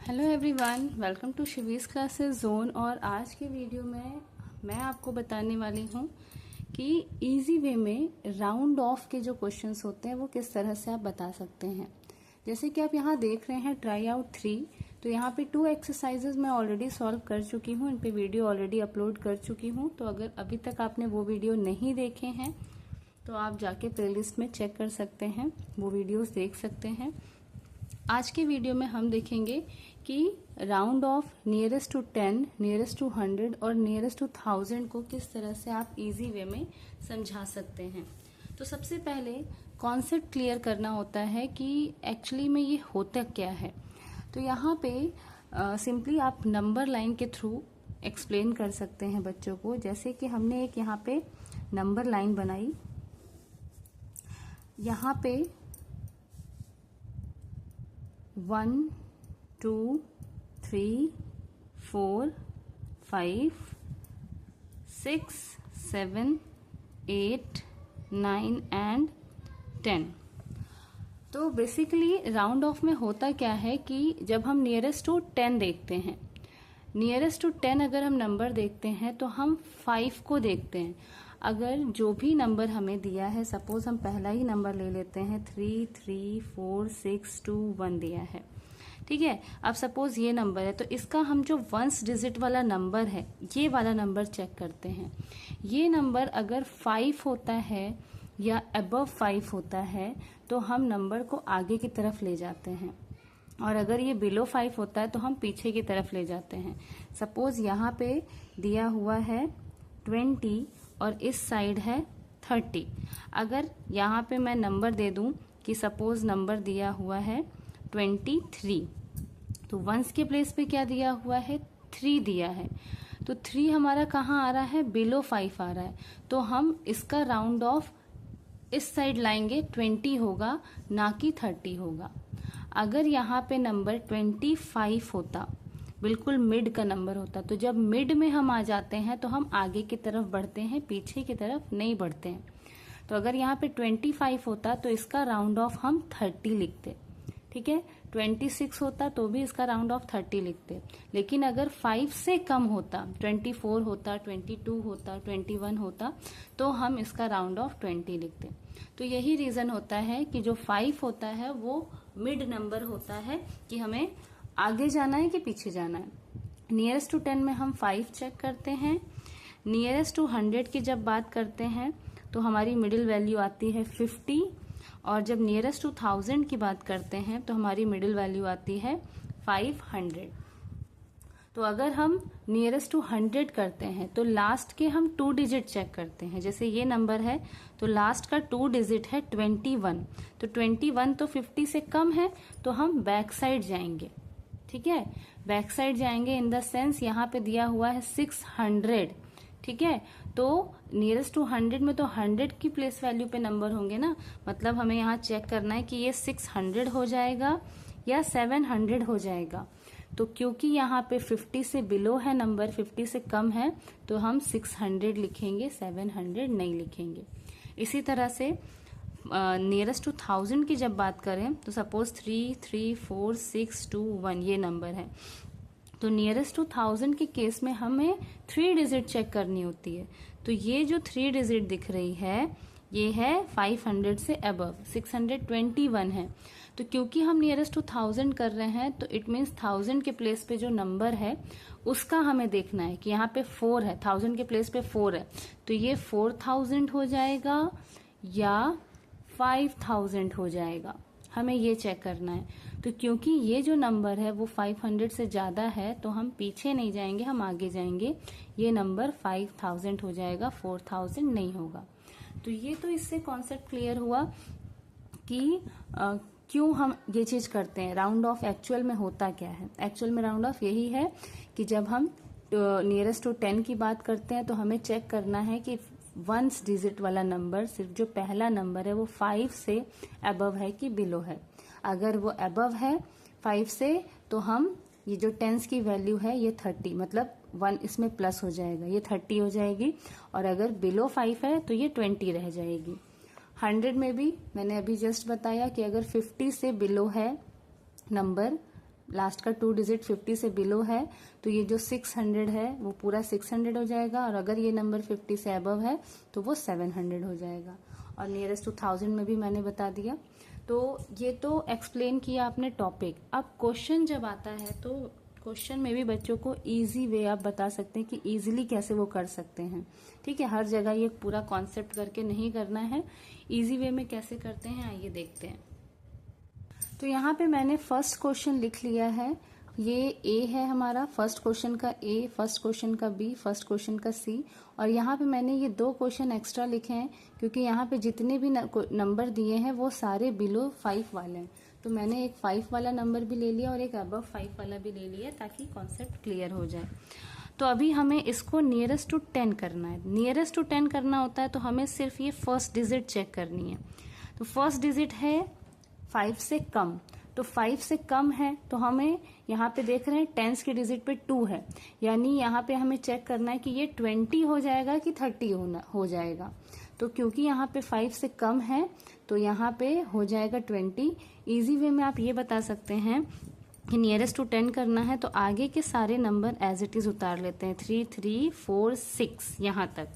Hello everyone, welcome to Shivi's classes zone. और आज के वीडियो में मैं आपको बताने वाली हूँ कि इजी वे में राउंड ऑफ के जो क्वेश्चंस होते हैं वो किस तरह से आप बता सकते हैं। जैसे कि आप यहाँ देख रहे हैं ट्राई आउट 3, तो यहाँ पे 2 एक्सरसाइजेज मैं ऑलरेडी सॉल्व कर चुकी हूँ, इन पे वीडियो ऑलरेडी अपलोड कर चुकी हूँ। तो अगर अभी तक आपने वो वीडियो नहीं देखे हैं तो आप जाके प्लेलिस्ट में चेक कर सकते हैं, वो वीडियोस देख सकते हैं। आज के वीडियो में हम देखेंगे कि round off nearest to 10, nearest to 100 और नियरेस्ट टू 1000 को किस तरह से आप इजी वे में समझा सकते हैं। तो सबसे पहले कॉन्सेप्ट क्लियर करना होता है कि एक्चुअली में ये होता क्या है। तो यहाँ पे सिंपली आप नंबर लाइन के थ्रू एक्सप्लेन कर सकते हैं बच्चों को। जैसे कि हमने एक यहाँ पे नंबर लाइन बनाई, यहाँ पे 1 2 3 4 5 6 7 8 9 एंड 10। तो बेसिकली राउंड ऑफ में होता क्या है कि जब हम नियरेस्ट टू 10 देखते हैं, नियरेस्ट टू 10 अगर हम नंबर देखते हैं तो हम 5 को देखते हैं। अगर जो भी नंबर हमें दिया है, सपोज हम पहला ही नंबर ले लेते हैं 3 3 4 6 2 1 दिया है, ठीक है। अब सपोज ये नंबर है तो इसका हम जो वंस डिजिट वाला नंबर है ये वाला नंबर चेक करते हैं। ये नंबर अगर 5 होता है या अबव 5 होता है तो हम नंबर को आगे की तरफ ले जाते हैं, और अगर ये बिलो 5 होता है तो हम पीछे की तरफ ले जाते हैं। सपोज यहाँ पे दिया हुआ है 20 और इस साइड है 30। अगर यहाँ पे मैं नंबर दे दूं कि सपोज नंबर दिया हुआ है 23, तो वंस के प्लेस पे क्या दिया हुआ है, 3 दिया है। तो 3 हमारा कहाँ आ रहा है, बिलो 5 आ रहा है। तो हम इसका राउंड ऑफ इस साइड लाएंगे, 20 होगा ना कि 30 होगा। अगर यहाँ पे नंबर 25 होता, बिल्कुल मिड का नंबर होता, तो जब मिड में हम आ जाते हैं तो हम आगे की तरफ बढ़ते हैं, पीछे की तरफ नहीं बढ़ते हैं। तो अगर यहाँ पे 25 होता तो इसका राउंड ऑफ हम 30 लिखते, ठीक है। 26 होता तो भी इसका राउंड ऑफ 30 लिखते। लेकिन अगर 5 से कम होता, 24 होता, 22 होता, 21 होता, तो हम इसका राउंड ऑफ 20 लिखते। तो यही रीजन होता है कि जो 5 होता है वो मिड नंबर होता है कि हमें आगे जाना है कि पीछे जाना है। नियरेस्ट टू 10 में हम 5 चेक करते हैं। नियरेस्ट टू 100 की जब बात करते हैं तो हमारी मिडिल वैल्यू आती है 50, और जब नियरेस्ट टू 1000 की बात करते हैं तो हमारी मिडिल वैल्यू आती है 500। तो अगर हम नियरेस्ट टू 100 करते हैं तो लास्ट के हम 2 डिजिट चेक करते हैं। जैसे ये नंबर है तो लास्ट का 2 डिजिट है 21, तो 21 तो 50 से कम है, तो हम बैक साइड जाएंगे, ठीक है। बैक साइड जाएंगे इन द सेंस यहाँ पे दिया हुआ है 600, ठीक है। तो नियरेस्ट टू 100 में तो 100 की प्लेस वैल्यू पे नंबर होंगे ना, मतलब हमें यहाँ चेक करना है कि ये 600 हो जाएगा या 700 हो जाएगा। तो क्योंकि यहाँ पे 50 से बिलो है नंबर, 50 से कम है, तो हम 600 लिखेंगे, 700 नहीं लिखेंगे। इसी तरह से नियरेस्ट टू 1000 की जब बात करें तो सपोज 3 3 4 6 2 1 ये नंबर है, तो नियरेस्ट टू 1000 के केस में हमें 3 डिजिट चेक करनी होती है। तो ये जो 3 डिजिट दिख रही है ये है 500 से अबव, 621 है। तो क्योंकि हम नियरेस्ट टू 1000 कर रहे हैं तो इट मीन्स 1000 के प्लेस पे जो नंबर है उसका हमें देखना है कि यहाँ पे 4 है, 1000 के प्लेस पे 4 है, तो ये 4000 हो जाएगा या 5000 हो जाएगा, हमें ये चेक करना है। तो क्योंकि ये जो नंबर है वो 500 से ज्यादा है तो हम पीछे नहीं जाएंगे, हम आगे जाएंगे। ये नंबर 5000 हो जाएगा, 4000 नहीं होगा। तो ये तो इससे कॉन्सेप्ट क्लियर हुआ कि क्यों हम ये चीज करते हैं। राउंड ऑफ एक्चुअल में होता क्या है, एक्चुअल में राउंड ऑफ यही है कि जब हम नियरेस्ट टू 10 की बात करते हैं तो हमें चेक करना है कि वंस डिजिट वाला नंबर, सिर्फ जो पहला नंबर है वो 5 से अबव है कि बिलो है। अगर वो अबव है 5 से तो हम ये जो टेंस की वैल्यू है ये 30, मतलब 1 इसमें प्लस हो जाएगा, ये 30 हो जाएगी। और अगर बिलो 5 है तो ये 20 रह जाएगी। 100 में भी मैंने अभी जस्ट बताया कि अगर 50 से बिलो है नंबर लास्ट का 2 डिजिट 50 से बिलो है तो ये जो 600 है वो पूरा 600 हो जाएगा, और अगर ये नंबर 50 से अबव है तो वो 700 हो जाएगा। और नियरेस्ट टू 1000 में भी मैंने बता दिया। तो ये तो एक्सप्लेन किया आपने टॉपिक। अब क्वेश्चन जब आता है तो क्वेश्चन में भी बच्चों को इजी वे आप बता सकते हैं कि इजीली कैसे वो कर सकते हैं। ठीक है, हर जगह ये पूरा कॉन्सेप्ट करके नहीं करना है, इजी वे में कैसे करते हैं आइए देखते हैं। तो यहाँ पे मैंने फर्स्ट क्वेश्चन लिख लिया है, ये ए है हमारा, फर्स्ट क्वेश्चन का ए, फर्स्ट क्वेश्चन का बी, फर्स्ट क्वेश्चन का सी, और यहाँ पे मैंने ये 2 क्वेश्चन एक्स्ट्रा लिखे हैं क्योंकि यहाँ पे जितने भी नंबर दिए हैं वो सारे बिलो 5 वाले हैं। तो मैंने एक 5 वाला नंबर भी ले लिया और एक अबव 5 वाला भी ले लिया ताकि कॉन्सेप्ट क्लियर हो जाए। तो अभी हमें इसको नियरेस्ट टू 10 करना है। नियरेस्ट टू 10 करना होता है तो हमें सिर्फ ये फर्स्ट डिजिट चेक करनी है। तो फर्स्ट डिजिट है 5 से कम, तो 5 से कम है तो हमें यहाँ पे देख रहे हैं टेंस की डिजिट पे 2 है, यानी यहाँ पे हमें चेक करना है कि ये 20 हो जाएगा कि 30 हो जाएगा। तो क्योंकि यहाँ पे 5 से कम है तो यहाँ पे हो जाएगा 20। इजी वे में आप ये बता सकते हैं कि नियरेस्ट टू 10 करना है तो आगे के सारे नंबर एज इट इज उतार लेते हैं, 3 3 4 6 यहाँ तक।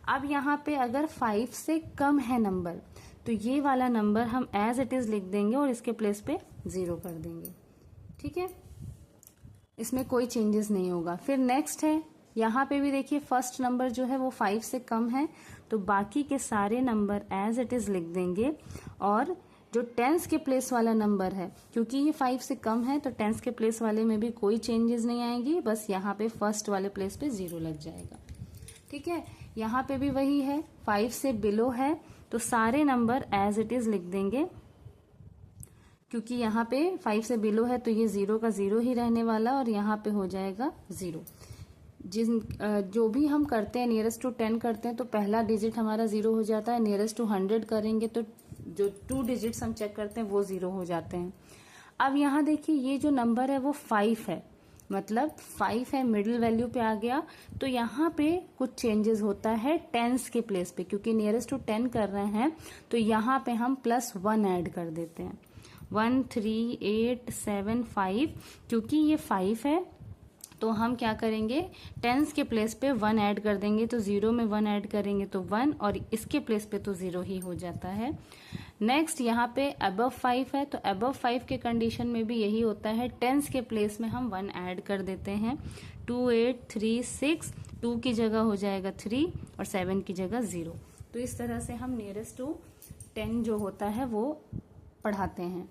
अब यहाँ पे अगर 5 से कम है नंबर तो ये वाला नंबर हम एज इट इज लिख देंगे और इसके प्लेस पे 0 कर देंगे। ठीक है, इसमें कोई चेंजेस नहीं होगा। फिर नेक्स्ट है, यहाँ पे भी देखिए फर्स्ट नंबर जो है वो 5 से कम है तो बाकी के सारे नंबर एज इट इज लिख देंगे, और जो टेंस के प्लेस वाला नंबर है क्योंकि ये 5 से कम है तो टेंस के प्लेस वाले में भी कोई चेंजेस नहीं आएंगी, बस यहाँ पे फर्स्ट वाले प्लेस पे 0 लग जाएगा। ठीक है, यहाँ पे भी वही है, 5 से बिलो है तो सारे नंबर एज इट इज लिख देंगे, क्योंकि यहाँ पे 5 से बिलो है तो ये 0 का 0 ही रहने वाला और यहाँ पे हो जाएगा 0। जो भी हम करते हैं नियरेस्ट टू 10 करते हैं तो पहला डिजिट हमारा 0 हो जाता है। नियरेस्ट टू 100 करेंगे तो जो 2 डिजिट्स हम चेक करते हैं वो 0 हो जाते हैं। अब यहाँ देखिए ये जो नंबर है वो 5 है, मतलब 5 है, मिडिल वैल्यू पे आ गया, तो यहाँ पे कुछ चेंजेस होता है टेंस के प्लेस पे, क्योंकि नियरेस्ट टू 10 कर रहे हैं तो यहाँ पे हम +1 ऐड कर देते हैं, 1 3 8 7 5। क्योंकि ये 5 है तो हम क्या करेंगे, टेंस के प्लेस पे 1 ऐड कर देंगे, तो 0 में 1 ऐड करेंगे तो 1, और इसके प्लेस पे तो 0 ही हो जाता है। नेक्स्ट यहाँ पे अबव 5 है तो अबव 5 के कंडीशन में भी यही होता है, टेंस के प्लेस में हम 1 ऐड कर देते हैं, 2 8 3 6, 2 की जगह हो जाएगा 3 और 7 की जगह 0। तो इस तरह से हम नियरेस्ट टू 10 जो होता है वो पढ़ाते हैं।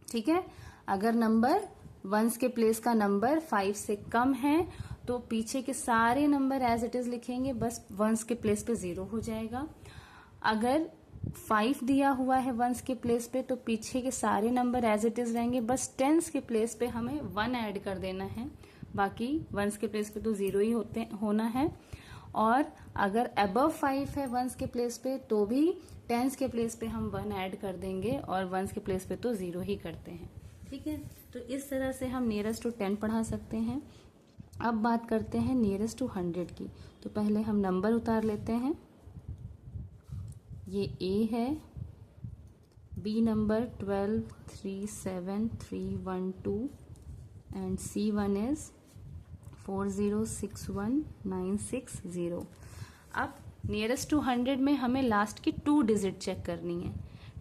ठीक है, अगर नंबर वंस के प्लेस का नंबर 5 से कम है तो पीछे के सारे नंबर एज इट इज लिखेंगे, बस वंस के प्लेस पे 0 हो जाएगा। अगर 5 दिया हुआ है वंस के प्लेस पे तो पीछे के सारे नंबर एज इट इज रहेंगे, बस टेंस के प्लेस पे हमें 1 ऐड कर देना है, बाकी वंस के प्लेस पे तो 0 ही होना है। और अगर अबव 5 है वंस के प्लेस पे तो भी टेंस के प्लेस पे हम 1 ऐड कर देंगे और वंस के प्लेस पे तो 0 ही करते हैं। ठीक है, तो इस तरह से हम नियरेस्ट टू 10 पढ़ा सकते हैं। अब बात करते हैं नियरेस्ट टू 100 की। तो पहले हम नंबर उतार लेते हैं, ये ए है, B number 12 3 7 3 1 2 and C 1 is 406196 अब नियरेस्ट टू 100 में हमें लास्ट की 2 डिजिट चेक करनी है।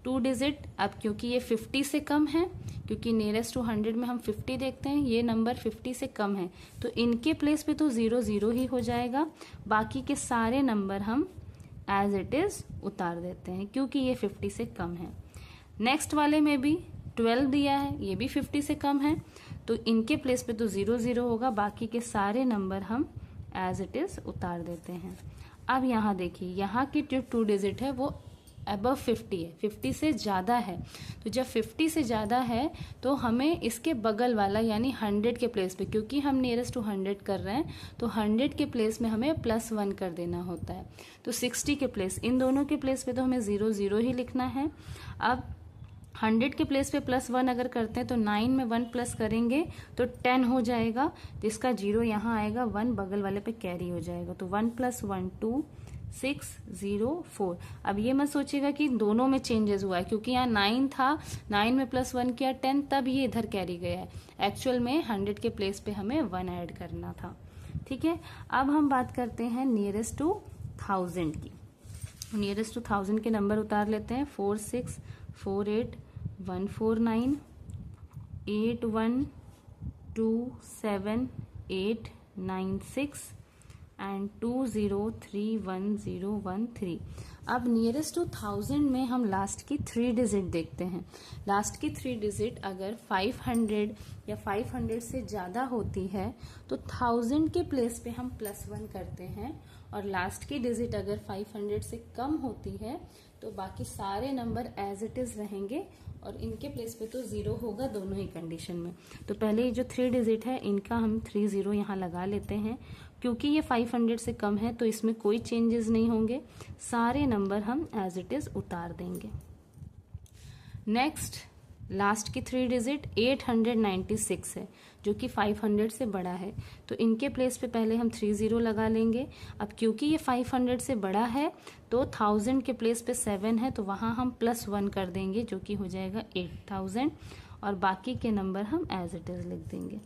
2 डिजिट, अब क्योंकि ये 50 से कम है, क्योंकि नियरेस्ट टू 100 में हम 50 देखते हैं, ये नंबर 50 से कम है तो इनके प्लेस पे तो 0 0 ही हो जाएगा, बाकी के सारे नंबर हम एज इट इज उतार देते हैं क्योंकि ये 50 से कम है। नेक्स्ट वाले में भी 12 दिया है, ये भी 50 से कम है तो इनके प्लेस पे तो 0 0 होगा, बाकी के सारे नंबर हम एज इट इज उतार देते हैं। अब यहाँ देखिए, यहाँ की जो 2 डिजिट है वो अबव 50 है, 50 से ज़्यादा है, तो जब 50 से ज़्यादा है तो हमें इसके बगल वाला यानी 100 के प्लेस पे, क्योंकि हम नियरेस्ट टू 100 कर रहे हैं तो 100 के प्लेस में हमें +1 कर देना होता है। तो 60 के प्लेस, इन दोनों के प्लेस पे तो हमें 0 0 ही लिखना है। अब 100 के प्लेस पे +1 अगर करते हैं तो 9 में 1 प्लस करेंगे तो 10 हो जाएगा, तो इसका 0 यहाँ आएगा, 1 बगल वाले पे कैरी हो जाएगा, तो 1 + 1 2 604। अब ये मत सोचिएगा कि दोनों में चेंजेस हुआ है, क्योंकि यहाँ 9 था, 9 में +1 किया 10, तब ये इधर कैरी गया है। एक्चुअल में 100 के प्लेस पे हमें 1 ऐड करना था। ठीक है, अब हम बात करते हैं नियरेस्ट टू 1000 की। नियरेस्ट टू 1000 के नंबर उतार लेते हैं। 4 6 4 8 1 4 9 8 1 2 7 8 9 6 एंड 2 0 3 1 0 1 3। अब नियरेस्ट टू 1000 में हम लास्ट की 3 डिजिट देखते हैं। लास्ट की 3 डिजिट अगर 500 या 500 से ज़्यादा होती है तो 1000 के प्लेस पे हम +1 करते हैं, और लास्ट की डिजिट अगर 500 से कम होती है तो बाकी सारे नंबर एज इट इज रहेंगे, और इनके प्लेस पे तो 0 होगा दोनों ही कंडीशन में। तो पहले ये जो 3 डिजिट है इनका हम 30 यहाँ लगा लेते हैं। क्योंकि ये 500 से कम है तो इसमें कोई चेंजेस नहीं होंगे, सारे नंबर हम एज इट इज उतार देंगे। नेक्स्ट लास्ट की 3 डिजिट 896 है, जो कि 500 से बड़ा है, तो इनके प्लेस पे पहले हम 30 लगा लेंगे। अब क्योंकि ये 500 से बड़ा है तो 1000 के प्लेस पे 7 है, तो वहाँ हम +1 कर देंगे, जो कि हो जाएगा 8000, और बाकी के नंबर हम एज इट इज लिख देंगे।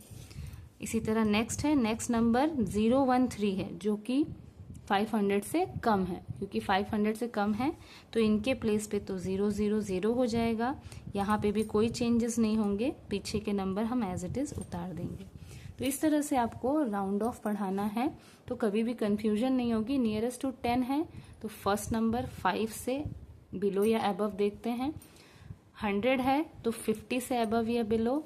इसी तरह नेक्स्ट नंबर 013 है, जो कि 500 से कम है। क्योंकि 500 से कम है तो इनके प्लेस पे तो 000 हो जाएगा, यहाँ पे भी कोई चेंजेस नहीं होंगे, पीछे के नंबर हम एज इट इज उतार देंगे। तो इस तरह से आपको राउंड ऑफ पढ़ाना है, तो कभी भी कंफ्यूजन नहीं होगी। नियरेस्ट टू 10 है तो फर्स्ट नंबर 5 से बिलो या अबव देखते हैं। 100 है तो 50 से अबव या बिलो।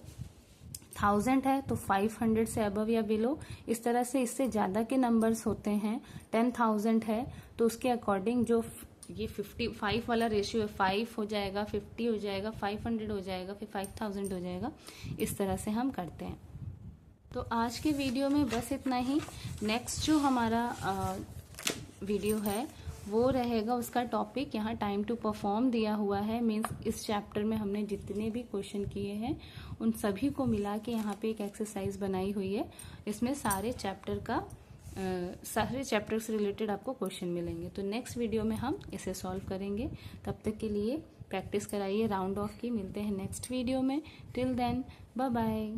1000 है तो 500 से अबव या बिलो। इस तरह से इससे ज़्यादा के नंबर्स होते हैं। 10,000 है तो उसके अकॉर्डिंग जो ये 55 वाला रेशियो है, 5 हो जाएगा, 50 हो जाएगा, 500 हो जाएगा, फिर 5000 हो जाएगा। इस तरह से हम करते हैं। तो आज के वीडियो में बस इतना ही। नेक्स्ट जो हमारा वीडियो है वो रहेगा, उसका टॉपिक यहाँ टाइम टू परफॉर्म दिया हुआ है। मीन्स इस चैप्टर में हमने जितने भी क्वेश्चन किए हैं उन सभी को मिला के यहाँ पे एक एक्सरसाइज बनाई हुई है। इसमें सारे चैप्टर से रिलेटेड आपको क्वेश्चन मिलेंगे। तो नेक्स्ट वीडियो में हम इसे सॉल्व करेंगे। तब तक के लिए प्रैक्टिस कराइए राउंड ऑफ की। मिलते हैं नेक्स्ट वीडियो में। Till then bye bye.